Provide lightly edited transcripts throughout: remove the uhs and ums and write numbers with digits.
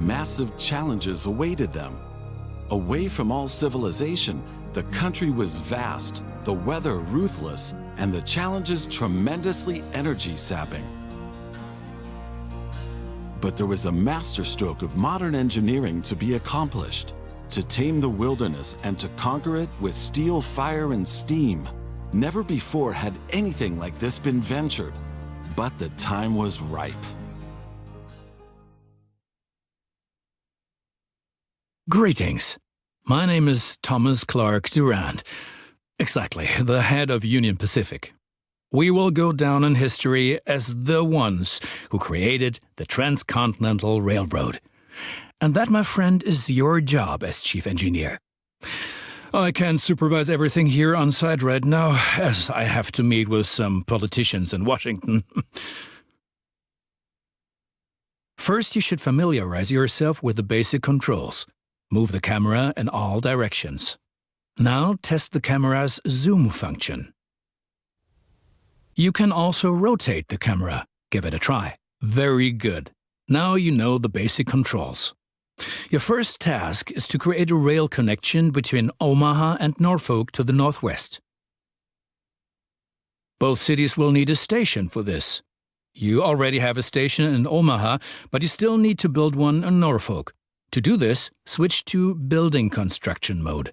massive challenges awaited them. Away from all civilization, the country was vast, the weather ruthless, and the challenges tremendously energy-sapping. But there was a masterstroke of modern engineering to be accomplished. To tame the wilderness and to conquer it with steel, fire, and steam. Never before had anything like this been ventured, but the time was ripe. Greetings. My name is Thomas Clark Durand. Exactly, the head of Union Pacific. We will go down in history as the ones who created the Transcontinental Railroad. And that, my friend, is your job as chief engineer. I can't supervise everything here on site right now, as I have to meet with some politicians in Washington. First, you should familiarize yourself with the basic controls. Move the camera in all directions. Now test the camera's zoom function. You can also rotate the camera. Give it a try. Very good. Now you know the basic controls. Your first task is to create a rail connection between Omaha and Norfolk to the northwest. Both cities will need a station for this. You already have a station in Omaha, but you still need to build one in Norfolk. To do this, switch to building construction mode.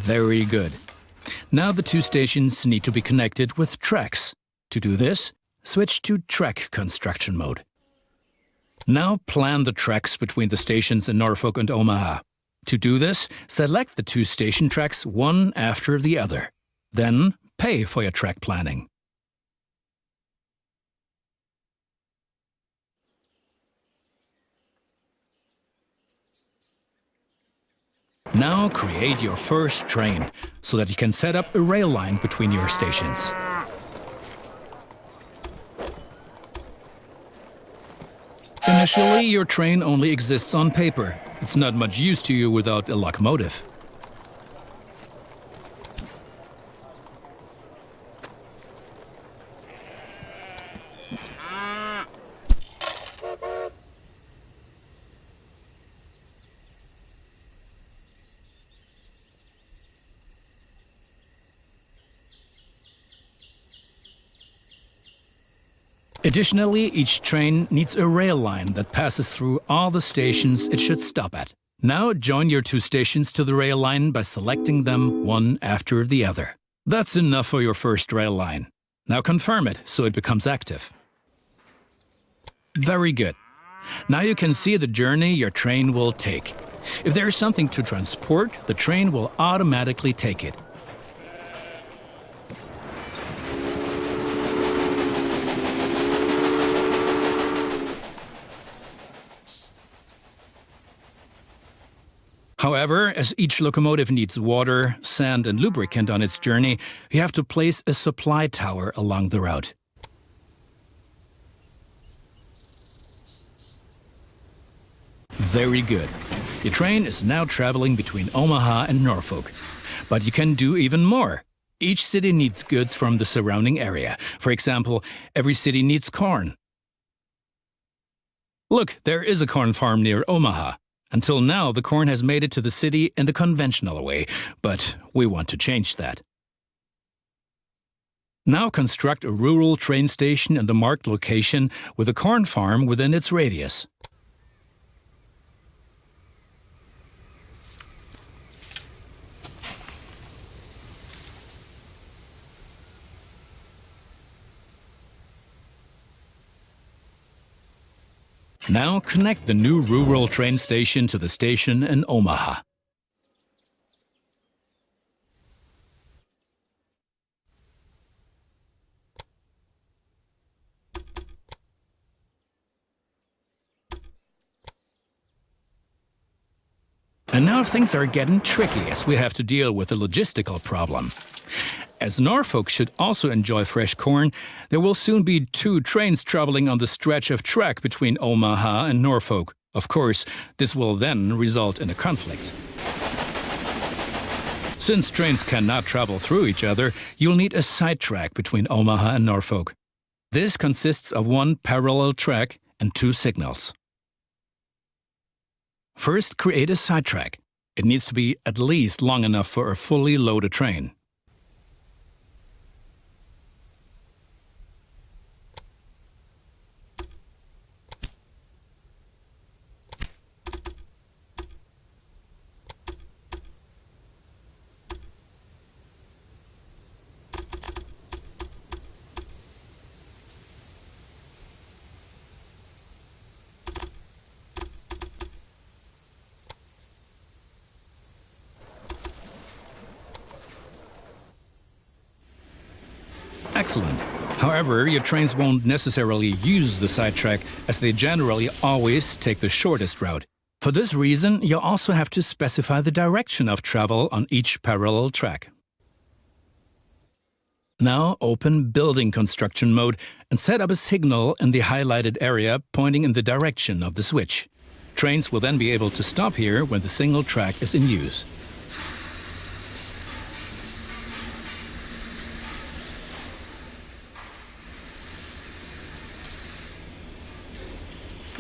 Very good. Now the two stations need to be connected with tracks. To do this, switch to track construction mode. Now plan the tracks between the stations in Norfolk and Omaha. To do this, select the two station tracks one after the other. Then pay for your track planning. Now create your first train, so that you can set up a rail line between your stations. Initially, your train only exists on paper. It's not much use to you without a locomotive. Additionally, each train needs a rail line that passes through all the stations it should stop at. Now join your two stations to the rail line by selecting them one after the other. That's enough for your first rail line. Now confirm it so it becomes active. Very good. Now you can see the journey your train will take. If there is something to transport, the train will automatically take it. However, as each locomotive needs water, sand, and lubricant on its journey, you have to place a supply tower along the route. Very good. Your train is now traveling between Omaha and Norfolk. But you can do even more. Each city needs goods from the surrounding area. For example, every city needs corn. Look, there is a corn farm near Omaha. Until now, the corn has made it to the city in the conventional way, but we want to change that. Now construct a rural train station in the marked location with a corn farm within its radius. Now connect the new rural train station to the station in Omaha. And now things are getting tricky as we have to deal with a logistical problem. As Norfolk should also enjoy fresh corn, there will soon be 2 trains traveling on the stretch of track between Omaha and Norfolk. Of course, this will then result in a conflict. Since trains cannot travel through each other, you'll need a side track between Omaha and Norfolk. This consists of 1 parallel track and 2 signals. First, create a side track. It needs to be at least long enough for a fully loaded train. Excellent. However, your trains won't necessarily use the sidetrack, as they generally always take the shortest route. For this reason, you'll also have to specify the direction of travel on each parallel track. Now open Building Construction mode and set up a signal in the highlighted area pointing in the direction of the switch. Trains will then be able to stop here when the single track is in use.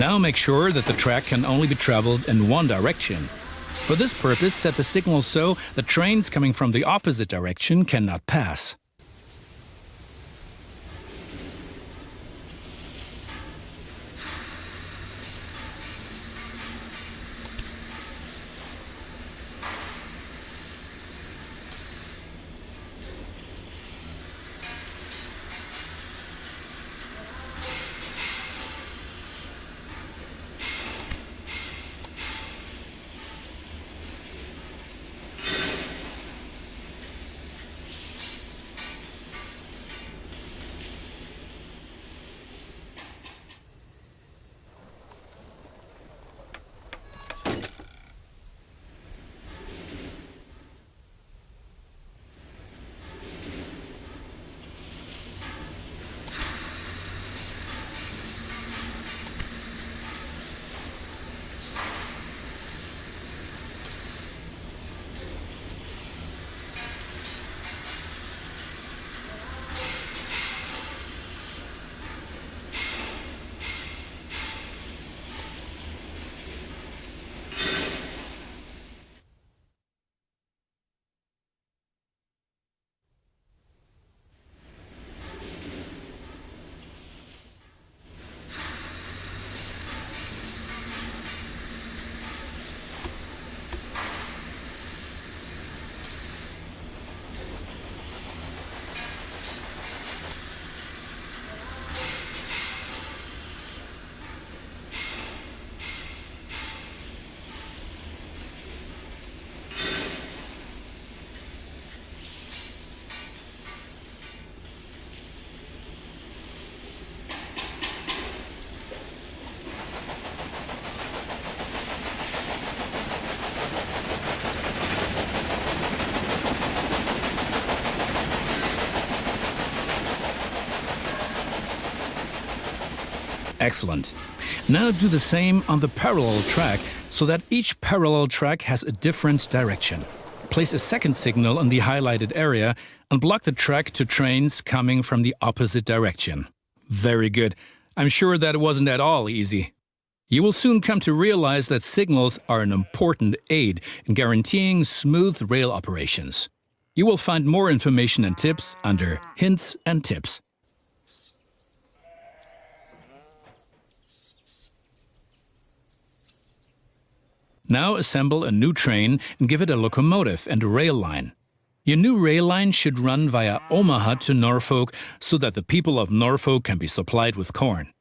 Now make sure that the track can only be traveled in one direction. For this purpose, set the signal so that trains coming from the opposite direction cannot pass. Excellent. Now do the same on the parallel track so that each parallel track has a different direction. Place a second signal in the highlighted area and block the track to trains coming from the opposite direction. Very good. I'm sure that wasn't at all easy. You will soon come to realize that signals are an important aid in guaranteeing smooth rail operations. You will find more information and tips under Hints and Tips. Now assemble a new train and give it a locomotive and a rail line. Your new rail line should run via Omaha to Norfolk so that the people of Norfolk can be supplied with corn.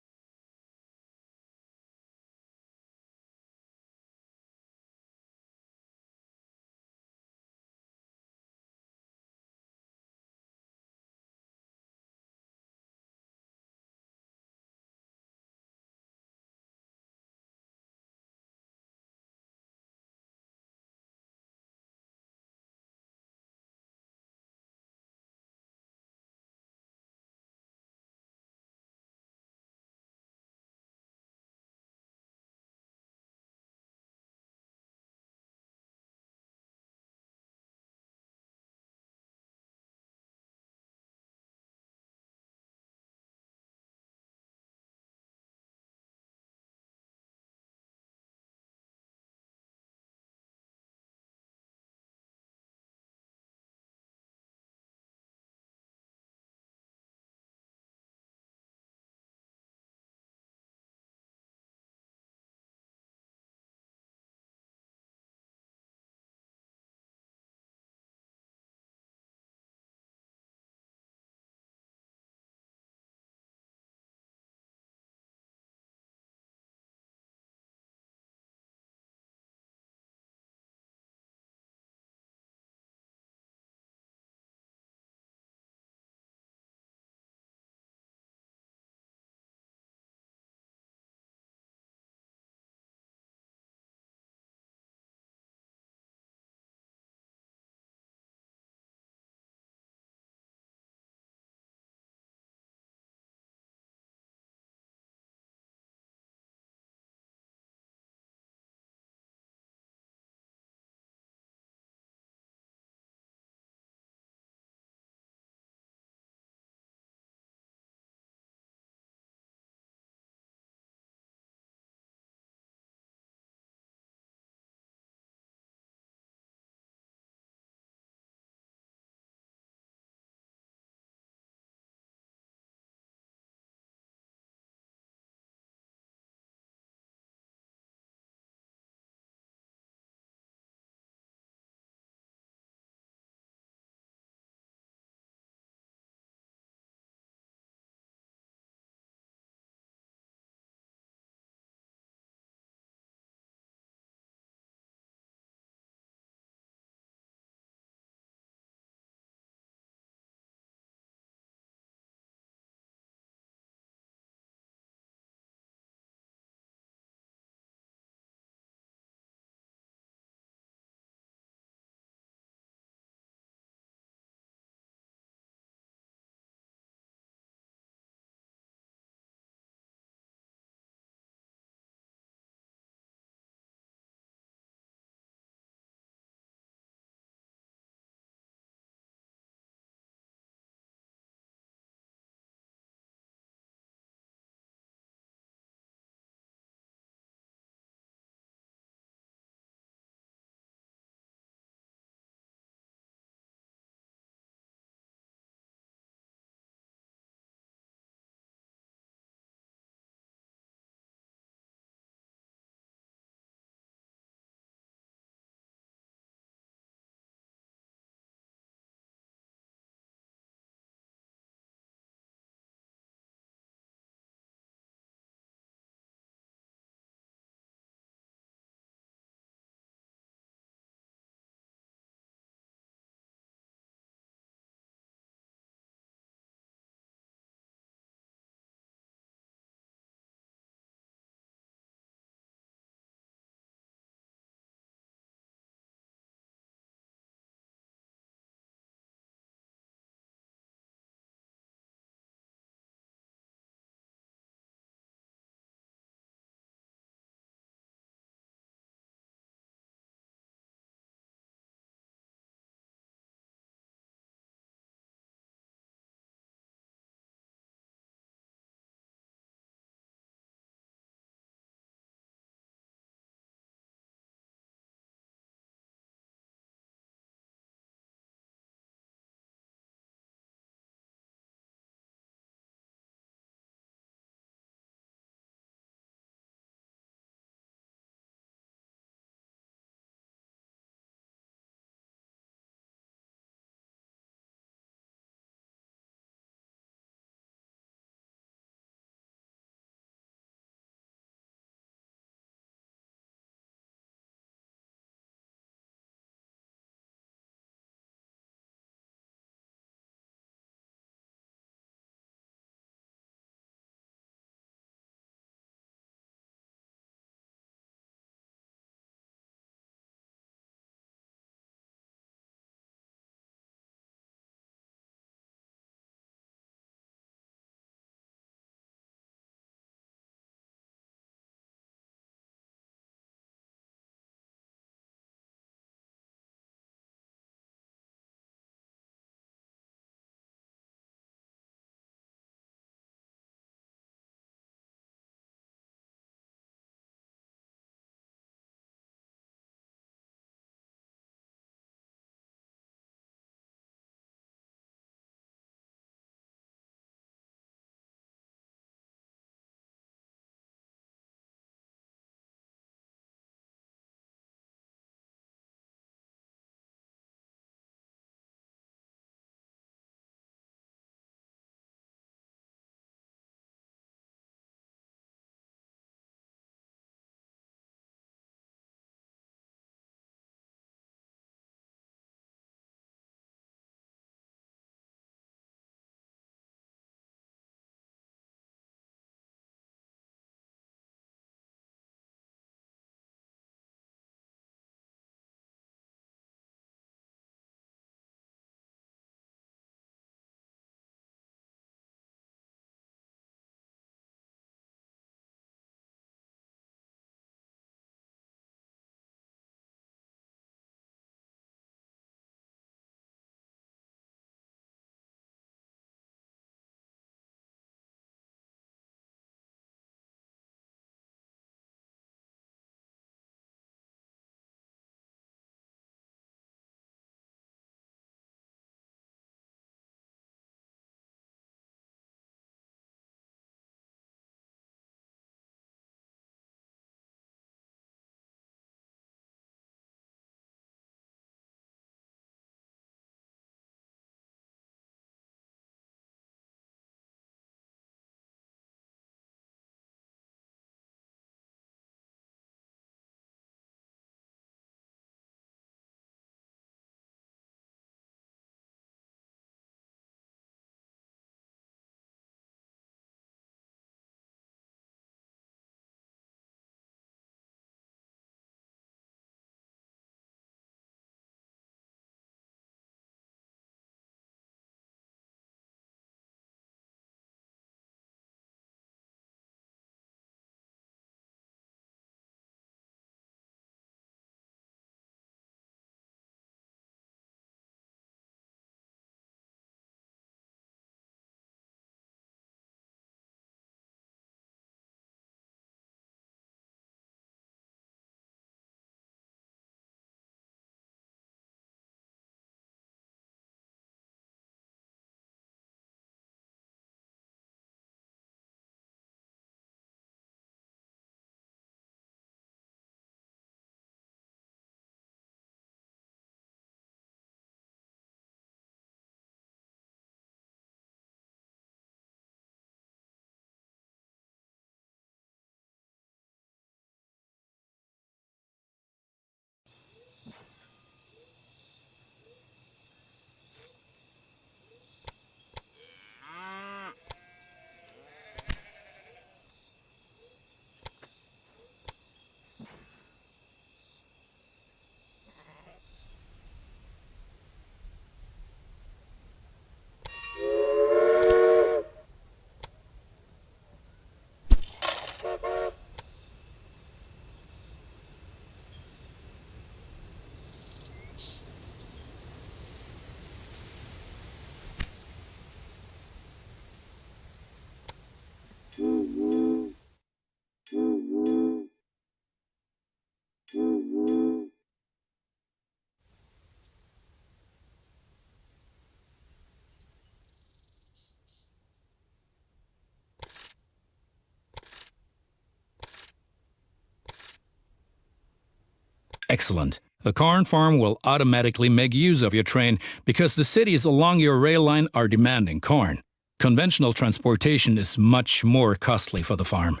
Excellent. The corn farm will automatically make use of your train because the cities along your rail line are demanding corn. Conventional transportation is much more costly for the farm.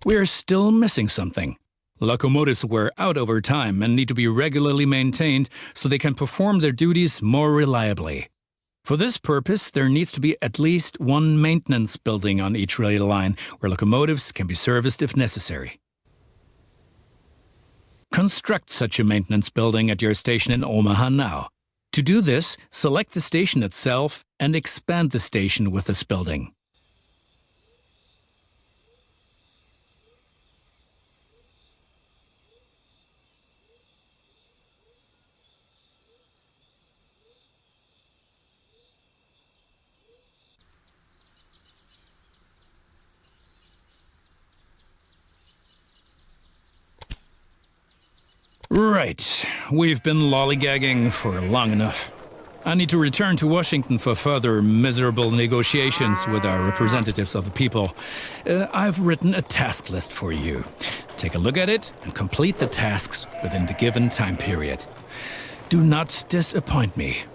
We're still missing something. Locomotives wear out over time and need to be regularly maintained so they can perform their duties more reliably. For this purpose, there needs to be at least one maintenance building on each rail line where locomotives can be serviced if necessary. Construct such a maintenance building at your station in Omaha now. To do this, select the station itself and expand the station with this building. Right, we've been lollygagging for long enough. I need to return to Washington for further miserable negotiations with our representatives of the people. I've written a task list for you. Take a look at it and complete the tasks within the given time period. Do not disappoint me.